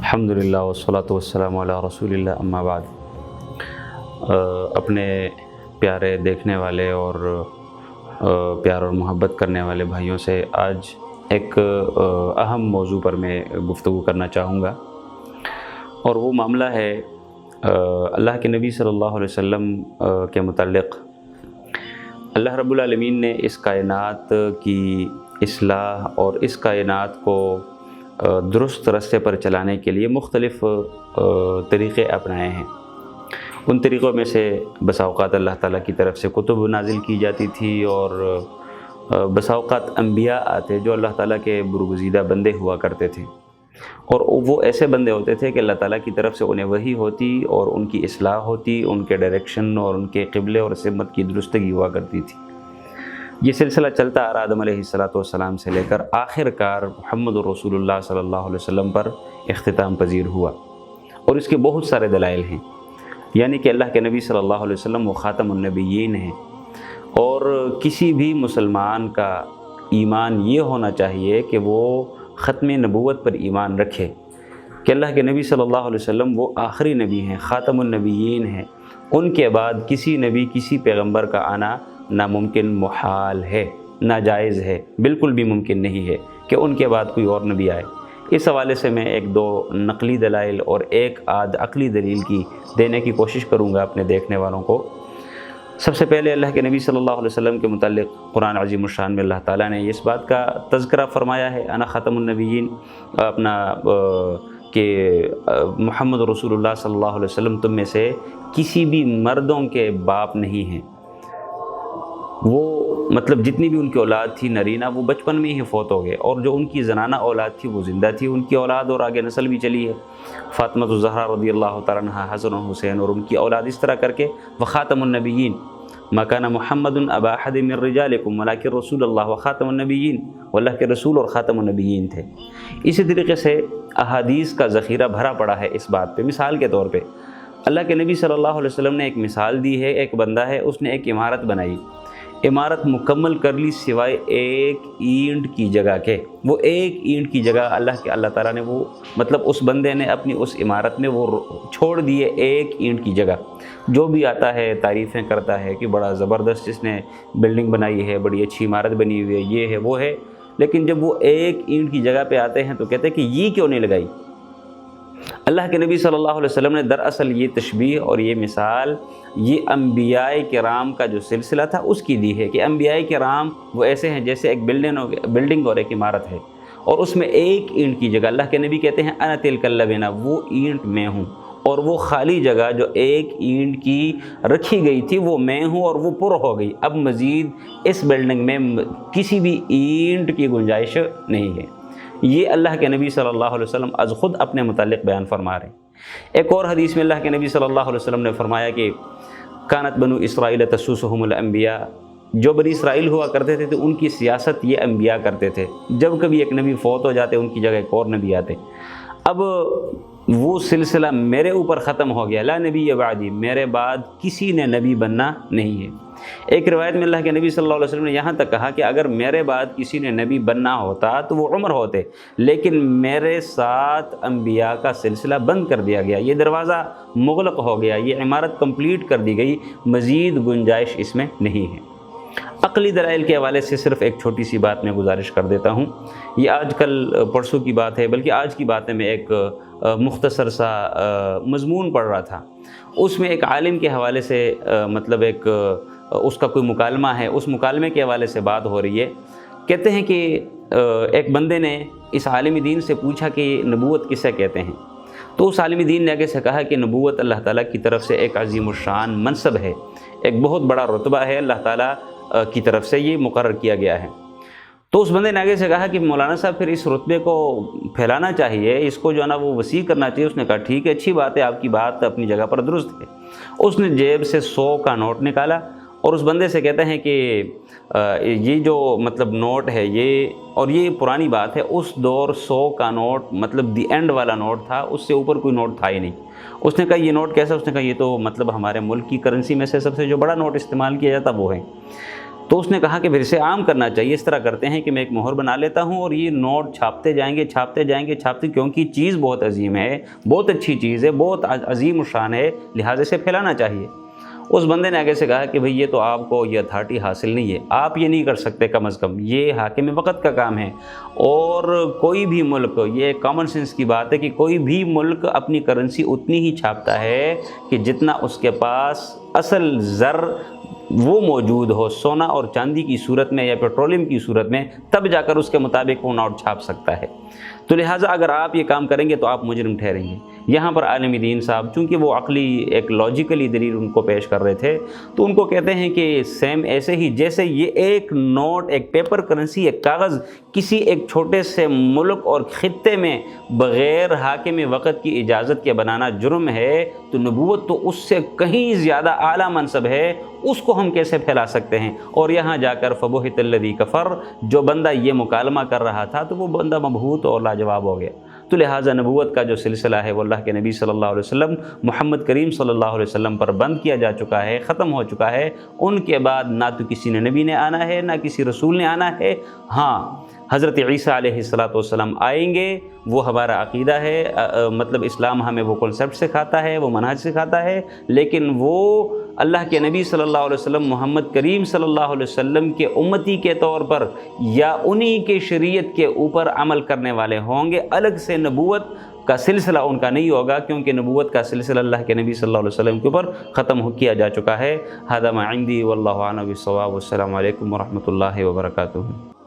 الحمدللہ والصلاۃ والسلام علی رسول اللہ اما بعد۔ اپنے پیارے دیکھنے والے اور پیار اور محبت کرنے والے بھائیوں سے آج ایک اہم موضوع پر میں گفتگو کرنا چاہوں گا، اور وہ معاملہ ہے اللہ کے نبی صلی اللہ علیہ وسلم کے متعلق۔ اللہ رب العالمین نے اس کائنات کی اصلاح اور اس کائنات کو درست راستے پر چلانے کے لیے مختلف طریقے اپنائے ہیں۔ ان طریقوں میں سے بسا اوقات اللہ تعالیٰ کی طرف سے کتب نازل کی جاتی تھی، اور بسا اوقات انبیاء آتے جو اللہ تعالیٰ کے برگزیدہ بندے ہوا کرتے تھے، اور وہ ایسے بندے ہوتے تھے کہ اللہ تعالیٰ کی طرف سے انہیں وحی ہوتی اور ان کی اصلاح ہوتی، ان کے ڈائریکشن اور ان کے قبلے اور سمت کی درستگی ہوا کرتی تھی۔ یہ سلسلہ چلتا آ رہا آدم علیہ السلام سے لے کر آخر کار محمد رسول اللہ صلی اللہ علیہ وسلم پر اختتام پذیر ہوا، اور اس کے بہت سارے دلائل ہیں۔ یعنی کہ اللہ کے نبی صلی اللہ علیہ وسلم وہ خاتم النبیین ہیں، اور کسی بھی مسلمان کا ایمان یہ ہونا چاہیے کہ وہ ختم نبوت پر ایمان رکھے کہ اللہ کے نبی صلی اللہ علیہ وسلم وہ آخری نبی ہیں، خاتم النبیین ہیں۔ ان کے بعد کسی نبی کسی پیغمبر کا آنا ناممکن، محال ہے، ناجائز ہے، بالکل بھی ممکن نہیں ہے کہ ان کے بعد کوئی اور نبی آئے۔ اس حوالے سے میں ایک دو نقلی دلائل اور ایک آدھ عقلی دلیل کی دینے کی کوشش کروں گا اپنے دیکھنے والوں کو۔ سب سے پہلے اللہ کے نبی صلی اللہ علیہ وسلم کے متعلق قرآن عظیم الشان میں اللہ تعالیٰ نے اس بات کا تذکرہ فرمایا ہے، انا خاتم النبیین، کہ محمد رسول اللہ صلی اللہ علیہ وسلم تم میں سے کسی بھی مردوں کے باپ نہیں ہیں۔ وہ مطلب جتنی بھی ان کی اولاد تھی نرینہ، وہ بچپن میں ہی فوت ہو گئے، اور جو ان کی زنانہ اولاد تھی وہ زندہ تھی، ان کی اولاد اور آگے نسل بھی چلی ہے، فاطمہ الزہرا رضی اللہ تعالیٰ عنہا، حسن و حسین اور ان کی اولاد، اس طرح کر کے وخاتم النبیین ما کان محمد ابا احد من رجالکم ولکن رسول اللہ وخاتم النبیین، وہ اللہ کے رسول اور خاتم النبیین تھے۔ اسی طریقے سے احادیث کا ذخیرہ بھرا پڑا ہے اس بات پہ۔ مثال کے طور پہ اللہ کے نبی صلی اللہ علیہ وسلم نے ایک مثال دی ہے، ایک بندہ ہے، اس نے ایک عمارت بنائی، عمارت مکمل کر لی سوائے ایک اینٹ کی جگہ کے۔ وہ ایک اینٹ کی جگہ اللہ تعالیٰ نے وہ مطلب اس بندے نے اپنی اس عمارت میں وہ چھوڑ دیے ایک اینٹ کی جگہ۔ جو بھی آتا ہے تعریفیں کرتا ہے کہ بڑا زبردست اس نے بلڈنگ بنائی ہے، بڑی اچھی عمارت بنی ہوئی ہے، یہ ہے وہ ہے، لیکن جب وہ ایک اینٹ کی جگہ پہ آتے ہیں تو کہتے ہیں کہ یہ کیوں نہیں لگائی؟ اللہ کے نبی صلی اللہ علیہ وسلم نے دراصل یہ تشبیہ اور یہ مثال یہ انبیاء کرام کا جو سلسلہ تھا اس کی دی ہے، کہ انبیاء کرام وہ ایسے ہیں جیسے ایک بلڈنگ اور ایک عمارت ہے، اور اس میں ایک اینٹ کی جگہ اللہ کے نبی کہتے ہیں انا تلک اللبنہ، وہ اینٹ میں ہوں، اور وہ خالی جگہ جو ایک اینٹ کی رکھی گئی تھی وہ میں ہوں، اور وہ پر ہو گئی۔ اب مزید اس بلڈنگ میں کسی بھی اینٹ کی گنجائش نہیں ہے۔ یہ اللہ کے نبی صلی اللہ علیہ وسلم از خود اپنے متعلق بیان فرما رہے ہیں۔ ایک اور حدیث میں اللہ کے نبی صلی اللہ علیہ وسلم نے فرمایا کہ کانت بنو اسرائیل تسوسہم الانبیاء، جو بنی اسرائیل ہوا کرتے تھے تو ان کی سیاست یہ انبیاء کرتے تھے، جب کبھی ایک نبی فوت ہو جاتے ان کی جگہ ایک اور نبی آتے۔ اب وہ سلسلہ میرے اوپر ختم ہو گیا، لا نبی بعدی، میرے بعد کسی نے نبی بننا نہیں ہے۔ ایک روایت میں اللہ کے نبی صلی اللہ علیہ وسلم نے یہاں تک کہا کہ اگر میرے بعد کسی نے نبی بننا ہوتا تو وہ عمر ہوتے، لیکن میرے ساتھ انبیاء کا سلسلہ بند کر دیا گیا، یہ دروازہ مغلق ہو گیا، یہ عمارت کمپلیٹ کر دی گئی، مزید گنجائش اس میں نہیں ہے۔ عقلی دلائل کے حوالے سے صرف ایک چھوٹی سی بات میں گزارش کر دیتا ہوں۔ یہ آج کل پرسوں کی بات ہے، بلکہ آج کی بات ہے، میں ایک مختصر سا مضمون پڑھ رہا تھا، اس میں ایک عالم کے حوالے سے مطلب اس کا کوئی مکالمہ ہے، اس مکالمے کے حوالے سے بات ہو رہی ہے۔ کہتے ہیں کہ ایک بندے نے اس عالم دین سے پوچھا کہ نبوت کسے کہتے ہیں، تو اس عالم دین نے آگے سے کہا کہ نبوت اللہ تعالیٰ کی طرف سے ایک عظیم الشان منصب ہے، ایک بہت بڑا رتبہ ہے، اللہ تعالیٰ کی طرف سے یہ مقرر کیا گیا ہے۔ تو اس بندے نے آگے سے کہا کہ مولانا صاحب پھر اس رتبے کو پھیلانا چاہیے، اس کو جو ہے نا وہ وسیع کرنا چاہیے۔ اس نے کہا ٹھیک ہے، اچھی بات ہے، آپ کی بات اپنی جگہ پر درست ہے۔ اس نے جیب سے 100 کا نوٹ نکالا اور اس بندے سے کہتے ہیں کہ یہ جو مطلب نوٹ ہے یہ پرانی بات ہے، اس دور 100 کا نوٹ مطلب دی اینڈ والا نوٹ تھا، اس سے اوپر کوئی نوٹ تھا ہی نہیں۔ اس نے کہا یہ نوٹ کیسا؟ اس نے کہا یہ تو مطلب ہمارے ملک کی کرنسی میں سے سب سے جو بڑا نوٹ استعمال کیا جاتا وہ ہے۔ تو اس نے کہا کہ پھر اسے عام کرنا چاہیے۔ اس طرح کرتے ہیں کہ میں ایک مہر بنا لیتا ہوں اور یہ نوٹ چھاپتے جائیں گے کیونکہ چیز بہت عظیم ہے، بہت اچھی چیز ہے، بہت عظیم الشان ہے، لہٰذا اسے پھیلانا چاہیے۔ اس بندے نے آگے سے کہا کہ بھئی یہ تو آپ کو یہ اتھارٹی حاصل نہیں ہے، آپ یہ نہیں کر سکتے، کم از کم یہ حاکم وقت کا کام ہے۔ اور کوئی بھی ملک، یہ کامن سینس کی بات ہے کہ کوئی بھی ملک اپنی کرنسی اتنی ہی چھاپتا ہے کہ جتنا اس کے پاس اصل زر وہ موجود ہو، سونا اور چاندی کی صورت میں یا پیٹرولیم کی صورت میں، تب جا کر اس کے مطابق وہ نوٹ چھاپ سکتا ہے۔ تو لہٰذا اگر آپ یہ کام کریں گے تو آپ مجرم ٹھہریں گے۔ یہاں پر عالم دین صاحب چونکہ وہ عقلی ایک لاجیکلی دلیل ان کو پیش کر رہے تھے، تو ان کو کہتے ہیں کہ سیم ایسے ہی جیسے یہ ایک نوٹ، ایک پیپر کرنسی، ایک کاغذ کسی ایک چھوٹے سے ملک اور خطے میں بغیر حاکم وقت کی اجازت کے بنانا جرم ہے، تو نبوت تو اس سے کہیں زیادہ اعلیٰ منصب ہے، اس کو ہم کیسے پھیلا سکتے ہیں؟ اور یہاں جا کر فبہت الذی کفر، جو بندہ یہ مکالمہ کر رہا تھا تو وہ بندہ مبہوت اور لاجواب ہو گیا۔ تو لہٰذا نبوت کا جو سلسلہ ہے وہ اللہ کے نبی صلی اللہ علیہ وسلم، محمد کریم صلی اللہ علیہ وسلم پر بند کیا جا چکا ہے، ختم ہو چکا ہے۔ ان کے بعد نہ تو کسی نبی نے آنا ہے، نہ کسی رسول نے آنا ہے۔ ہاں، حضرت عیسیٰ علیہ السلام آئیں گے، وہ ہمارا عقیدہ ہے، مطلب اسلام ہمیں وہ کنسیپٹ سکھاتا ہے، وہ منہج سکھاتا ہے، لیکن وہ اللہ کے نبی صلی اللہ علیہ وسلم، محمد کریم صلی اللہ علیہ وسلم کے امتی کے طور پر یا انہی کے شریعت کے اوپر عمل کرنے والے ہوں گے۔ الگ سے نبوت کا سلسلہ ان کا نہیں ہوگا، کیونکہ نبوت کا سلسلہ اللہ کے نبی صلی اللہ علیہ وسلم کے اوپر ختم کیا جا چکا ہے۔ ھذا ما عندی واللہ اعلم بالصواب، والسلام علیکم ورحمۃ اللہ وبرکاتہ۔